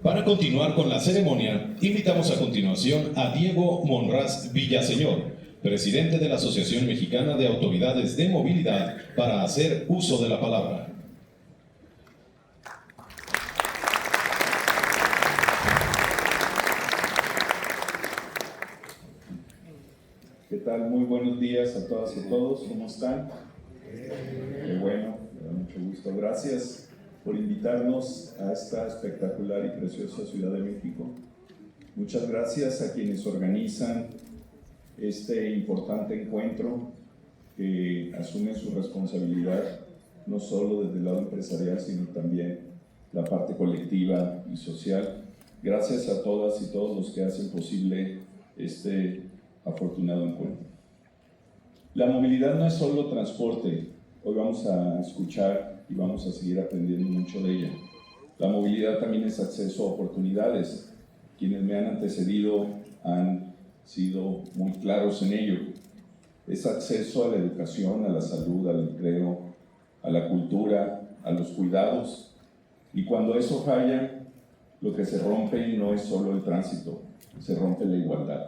Para continuar con la ceremonia, invitamos a continuación a Diego Monraz Villaseñor, presidente de la Asociación Mexicana de Autoridades de Movilidad, para hacer uso de la palabra. ¿Qué tal? Muy buenos días a todas y todos. ¿Cómo están? Qué bueno, me da mucho gusto. Gracias por invitarnos a esta espectacular y preciosa Ciudad de México. Muchas gracias a quienes organizan este importante encuentro, que asumen su responsabilidad no solo desde el lado empresarial, sino también la parte colectiva y social. Gracias a todas y todos los que hacen posible este afortunado encuentro. La movilidad no es solo transporte. Hoy vamos a escuchar y vamos a seguir aprendiendo mucho de ella. La movilidad también es acceso a oportunidades. Quienes me han antecedido han sido muy claros en ello. Es acceso a la educación, a la salud, al empleo, a la cultura, a los cuidados. Y cuando eso falla, lo que se rompe no es solo el tránsito, se rompe la igualdad.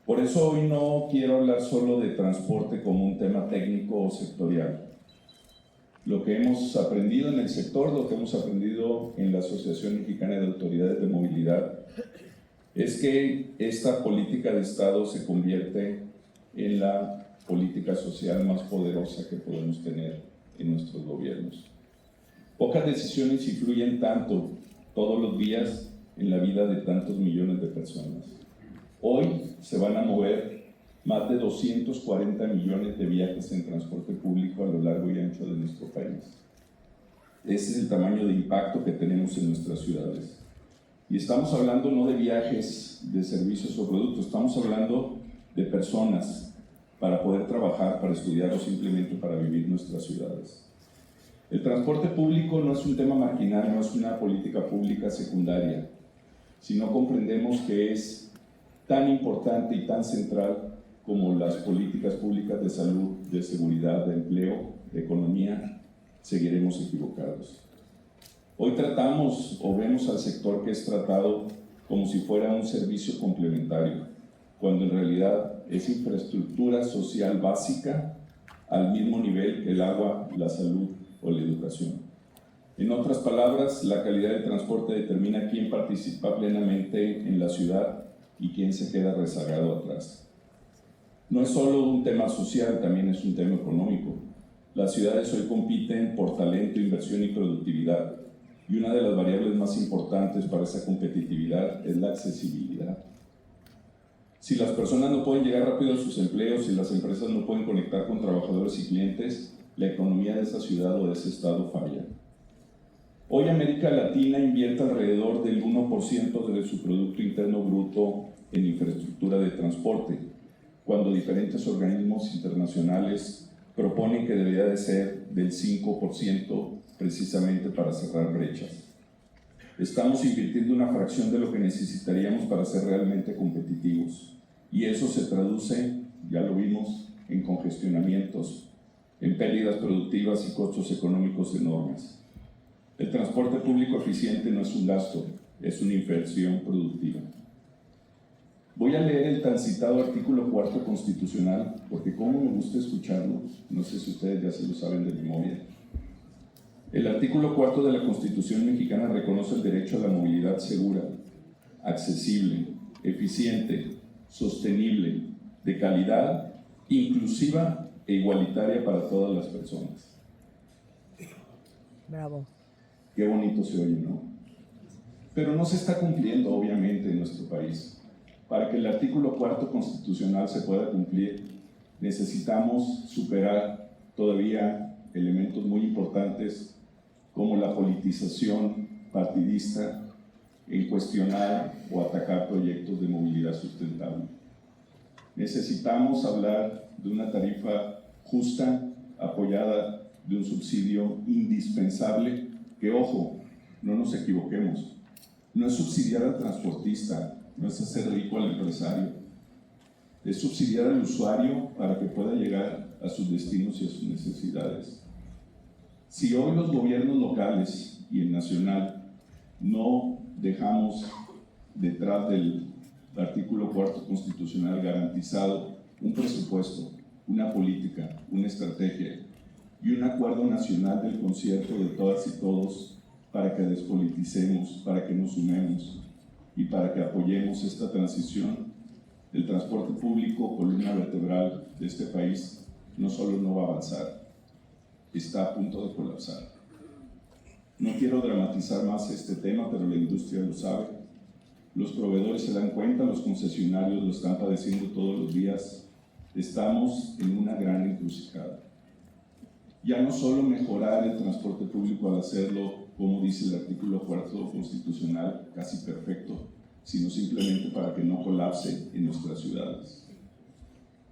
Por eso hoy no quiero hablar solo de transporte como un tema técnico o sectorial. Lo que hemos aprendido en el sector, lo que hemos aprendido en la Asociación Mexicana de Autoridades de Movilidad, es que esta política de Estado se convierte en la política social más poderosa que podemos tener en nuestros gobiernos. Pocas decisiones influyen tanto todos los días en la vida de tantos millones de personas. Hoy se van a mover más de 240 millones de viajes en transporte público a lo largo y ancho de nuestro país. Ese es el tamaño de impacto que tenemos en nuestras ciudades. Y estamos hablando no de viajes, de servicios o productos, estamos hablando de personas para poder trabajar, para estudiar o simplemente para vivir nuestras ciudades. El transporte público no es un tema marginal, no es una política pública secundaria, sino comprendemos que es tan importante y tan central como las políticas públicas de salud, de seguridad, de empleo, de economía. Seguiremos equivocados. Hoy tratamos o vemos al sector que es tratado como si fuera un servicio complementario, cuando en realidad es infraestructura social básica al mismo nivel que el agua, la salud o la educación. En otras palabras, la calidad del transporte determina quién participa plenamente en la ciudad y quién se queda rezagado atrás. No es solo un tema social, también es un tema económico. Las ciudades hoy compiten por talento, inversión y productividad, y una de las variables más importantes para esa competitividad es la accesibilidad. Si las personas no pueden llegar rápido a sus empleos, si las empresas no pueden conectar con trabajadores y clientes, la economía de esa ciudad o de ese estado falla. Hoy América Latina invierte alrededor del 1% de su Producto Interno Bruto en infraestructura de transporte, cuando diferentes organismos internacionales proponen que debería de ser del 5% precisamente para cerrar brechas. Estamos invirtiendo una fracción de lo que necesitaríamos para ser realmente competitivos, y eso se traduce, ya lo vimos, en congestionamientos, en pérdidas productivas y costos económicos enormes. El transporte público eficiente no es un gasto, es una inversión productiva. Voy a leer el tan citado artículo 4 constitucional, porque como me gusta escucharlo, no sé si ustedes ya se lo saben de memoria. El artículo 4 de la Constitución mexicana reconoce el derecho a la movilidad segura, accesible, eficiente, sostenible, de calidad, inclusiva e igualitaria para todas las personas. Bravo. Qué bonito se oye, ¿no? Pero no se está cumpliendo, obviamente, en nuestro país. Para que el artículo 4 constitucional se pueda cumplir, necesitamos superar todavía elementos muy importantes como la politización partidista en cuestionar o atacar proyectos de movilidad sustentable. Necesitamos hablar de una tarifa justa, apoyada de un subsidio indispensable, que, ojo, no nos equivoquemos, no es subsidiar al transportista, no es hacer rico al empresario, es subsidiar al usuario para que pueda llegar a sus destinos y a sus necesidades. Si hoy los gobiernos locales y el nacional no dejamos detrás del artículo 4 constitucional garantizado un presupuesto, una política, una estrategia y un acuerdo nacional del concierto de todas y todos para que despoliticemos, para que nos sumemos y para que apoyemos esta transición. El transporte público, columna vertebral de este país, no solo no va a avanzar, está a punto de colapsar. No quiero dramatizar más este tema, pero la industria lo sabe. Los proveedores se dan cuenta, los concesionarios lo están padeciendo todos los días. Estamos en una gran encrucijada. Ya no solo mejorar el transporte público al hacerlo, como dice el artículo 4 constitucional, casi perfecto, sino simplemente para que no colapse en nuestras ciudades.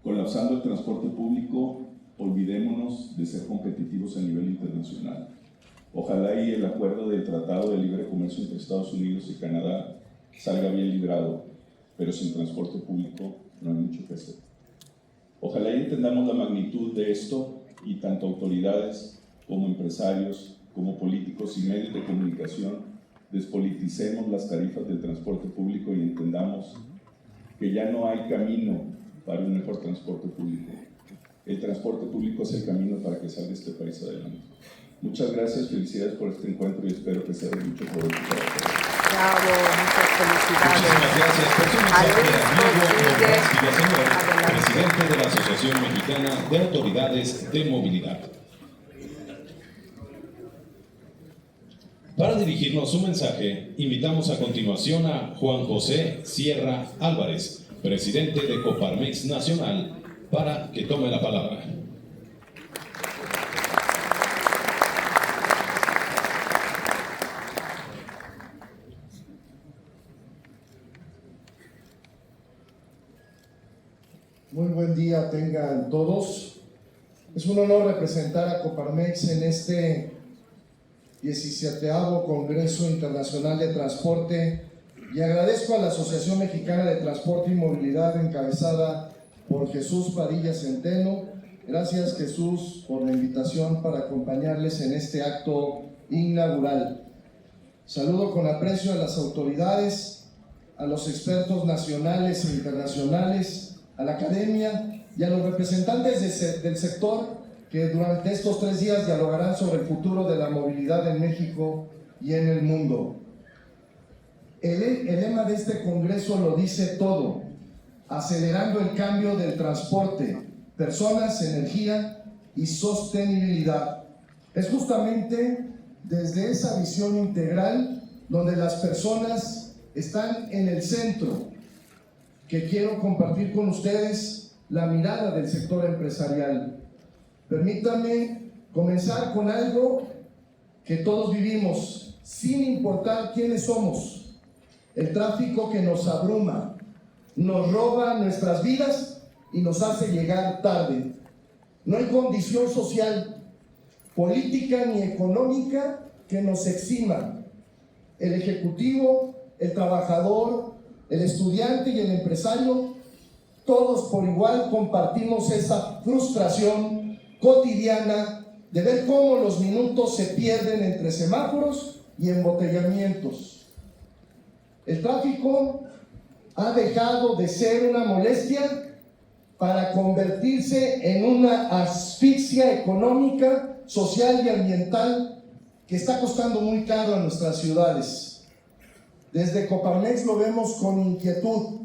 Colapsando el transporte público, olvidémonos de ser competitivos a nivel internacional. Ojalá y el acuerdo del Tratado de Libre Comercio entre Estados Unidos y Canadá salga bien librado, pero sin transporte público no hay mucho que hacer. Ojalá y entendamos la magnitud de esto y tanto autoridades como empresarios, como políticos y medios de comunicación despoliticemos las tarifas del transporte público y entendamos que ya no hay camino para un mejor transporte público. El transporte público es el camino para que salga este país adelante. Muchas gracias, felicidades por este encuentro y espero que sea de mucho provecho para todos. Bravo, muchas felicidades. Muchísimas gracias. Próximo A mensaje Luis a Diego Rodríguez. Monraz Villaseñor, Adelante. presidente de la Asociación Mexicana de Autoridades de Movilidad. Para dirigirnos su mensaje, invitamos a continuación a Juan José Sierra Álvarez, presidente de Coparmex Nacional, para que tome la palabra. Muy buen día tengan todos. Es un honor representar a Coparmex en este 17º Congreso Internacional de Transporte y agradezco a la Asociación Mexicana de Transporte y Movilidad encabezada por Jesús Padilla Centeno. Gracias, Jesús, por la invitación para acompañarles en este acto inaugural. Saludo con aprecio a las autoridades, a los expertos nacionales e internacionales, a la academia y a los representantes del sector que durante estos 3 días dialogarán sobre el futuro de la movilidad en México y en el mundo. El lema de este congreso lo dice todo: acelerando el cambio del transporte, personas, energía y sostenibilidad. Es justamente desde esa visión integral donde las personas están en el centro que quiero compartir con ustedes la mirada del sector empresarial. Permítanme comenzar con algo que todos vivimos, sin importar quiénes somos. El tráfico que nos abruma, nos roba nuestras vidas y nos hace llegar tarde. No hay condición social, política ni económica que nos exima. El ejecutivo, el trabajador, el estudiante y el empresario, todos por igual compartimos esa frustración cotidiana de ver cómo los minutos se pierden entre semáforos y embotellamientos. El tráfico ha dejado de ser una molestia para convertirse en una asfixia económica, social y ambiental que está costando muy caro a nuestras ciudades. Desde Coparmex lo vemos con inquietud.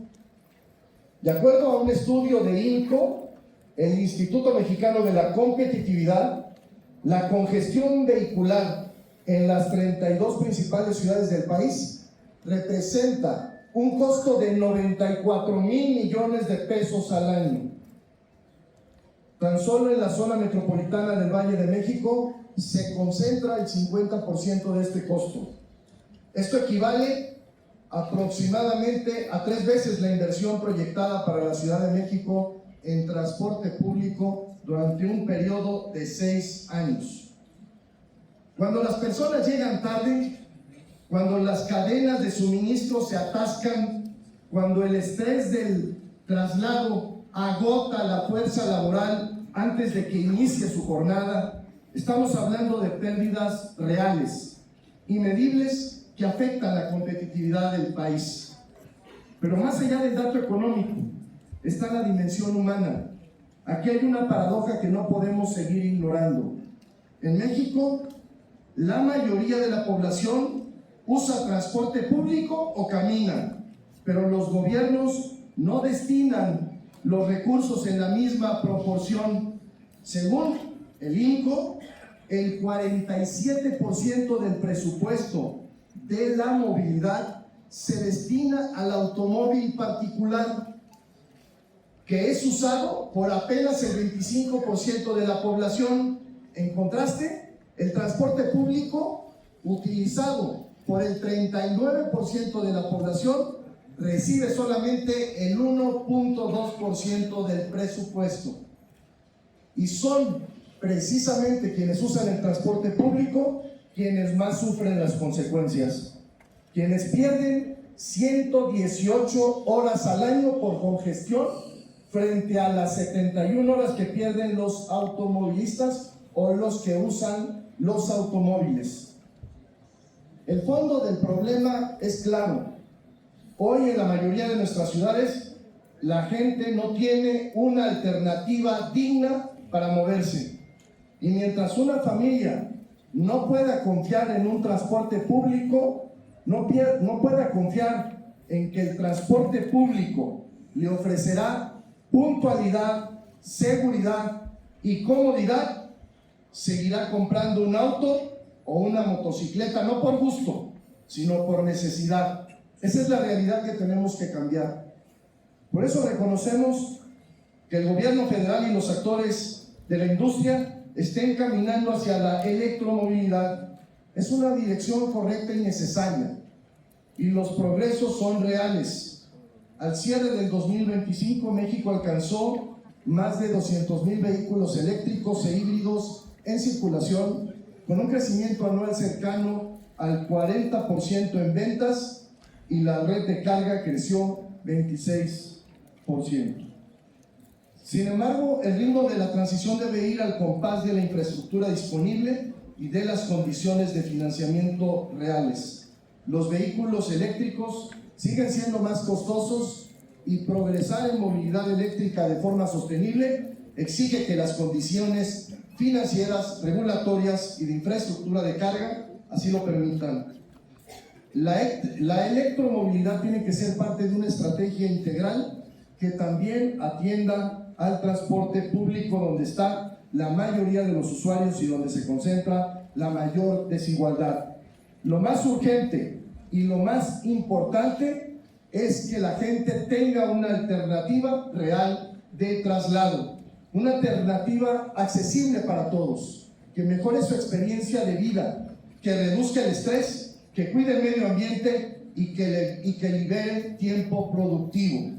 De acuerdo a un estudio de INCO, el Instituto Mexicano de la Competitividad, la congestión vehicular en las 32 principales ciudades del país representa un costo de 94,000 millones de pesos al año. Tan solo en la zona metropolitana del Valle de México se concentra el 50% de este costo. Esto equivale aproximadamente a 3 veces la inversión proyectada para la Ciudad de México en transporte público durante un periodo de 6 años. Cuando las personas llegan tarde, cuando las cadenas de suministro se atascan, cuando el estrés del traslado agota la fuerza laboral antes de que inicie su jornada, estamos hablando de pérdidas reales, y medibles que afectan la competitividad del país. Pero más allá del dato económico, está la dimensión humana. Aquí hay una paradoja que no podemos seguir ignorando. En México, la mayoría de la población usa transporte público o camina, pero los gobiernos no destinan los recursos en la misma proporción. Según el INCO, el 47% del presupuesto de la movilidad se destina al automóvil particular, que es usado por apenas el 25% de la población. En contraste, el transporte público, utilizado por el 39% de la población, recibe solamente el 1.2% del presupuesto. Y son precisamente quienes usan el transporte público quienes más sufren las consecuencias, quienes pierden 118 horas al año por congestión frente a las 71 horas que pierden los automovilistas o los que usan los automóviles. El fondo del problema es claro. Hoy en la mayoría de nuestras ciudades la gente no tiene una alternativa digna para moverse. Y mientras una familia no pueda confiar en un transporte público, no pueda confiar en que el transporte público le ofrecerá puntualidad, seguridad y comodidad, seguirá comprando un auto o una motocicleta, no por gusto, sino por necesidad. Esa es la realidad que tenemos que cambiar. Por eso reconocemos que el gobierno federal y los actores de la industria estén caminando hacia la electromovilidad. Es una dirección correcta y necesaria, y los progresos son reales. Al cierre del 2025, México alcanzó más de 200,000 vehículos eléctricos e híbridos en circulación, con un crecimiento anual cercano al 40% en ventas, y la red de carga creció 26%. Sin embargo, el ritmo de la transición debe ir al compás de la infraestructura disponible y de las condiciones de financiamiento reales. Los vehículos eléctricos siguen siendo más costosos, y progresar en movilidad eléctrica de forma sostenible exige que las condiciones financieras, regulatorias y de infraestructura de carga así lo permitan. La electromovilidad tiene que ser parte de una estrategia integral que también atienda al transporte público, donde está la mayoría de los usuarios y donde se concentra la mayor desigualdad. Lo más urgente y lo más importante es que la gente tenga una alternativa real de traslado, una alternativa accesible para todos, que mejore su experiencia de vida, que reduzca el estrés, que cuide el medio ambiente y que libere tiempo productivo.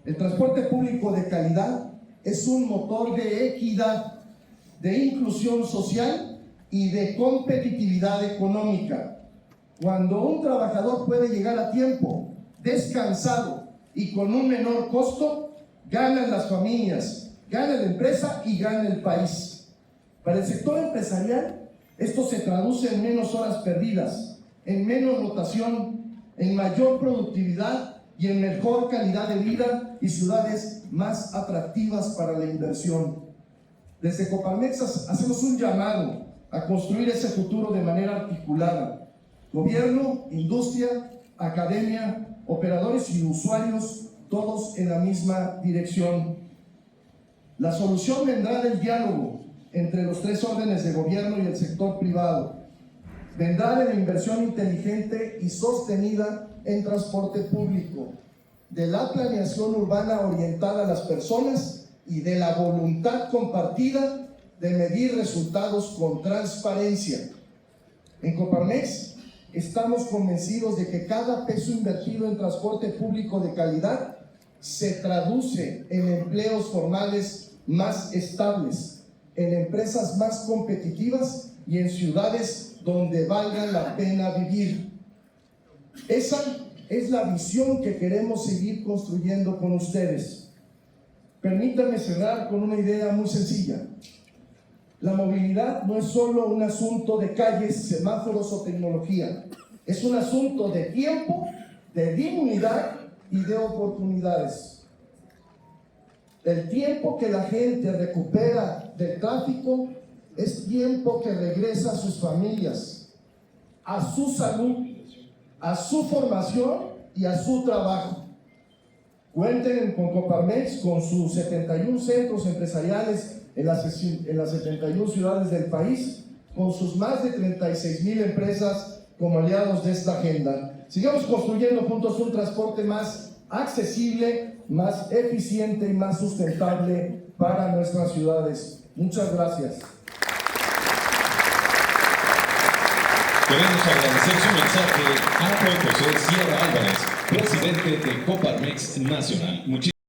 El transporte público de calidad es un motor de equidad, de inclusión social y de competitividad económica. Cuando un trabajador puede llegar a tiempo, descansado y con un menor costo, ganan las familias, gana la empresa y gana el país. Para el sector empresarial, esto se traduce en menos horas perdidas, en menos rotación, en mayor productividad y en mejor calidad de vida y ciudades más atractivas para la inversión. Desde Coparmex hacemos un llamado a construir ese futuro de manera articulada. Gobierno, industria, academia, operadores y usuarios, todos en la misma dirección. La solución vendrá del diálogo entre los tres órdenes de gobierno y el sector privado. Vendrá de la inversión inteligente y sostenida en transporte público, de la planeación urbana orientada a las personas y de la voluntad compartida de medir resultados con transparencia. En Coparmex estamos convencidos de que cada peso invertido en transporte público de calidad se traduce en empleos formales más estables, en empresas más competitivas y en ciudades donde valga la pena vivir. Esa es la visión que queremos seguir construyendo con ustedes. Permítanme cerrar con una idea muy sencilla. La movilidad no es solo un asunto de calles, semáforos o tecnología. Es un asunto de tiempo, de dignidad y de oportunidades. El tiempo que la gente recupera del tráfico es tiempo que regresa a sus familias, a su salud, a su formación y a su trabajo. Cuenten con Coparmex, con sus 71 centros empresariales en las 71 ciudades del país, con sus más de 36,000 empresas como aliados de esta agenda. Sigamos construyendo juntos un transporte más accesible, más eficiente y más sustentable para nuestras ciudades. Muchas gracias. Queremos agradecer su mensaje a Juan José Sierra Álvarez, presidente de Coparmex Nacional. Muchísimas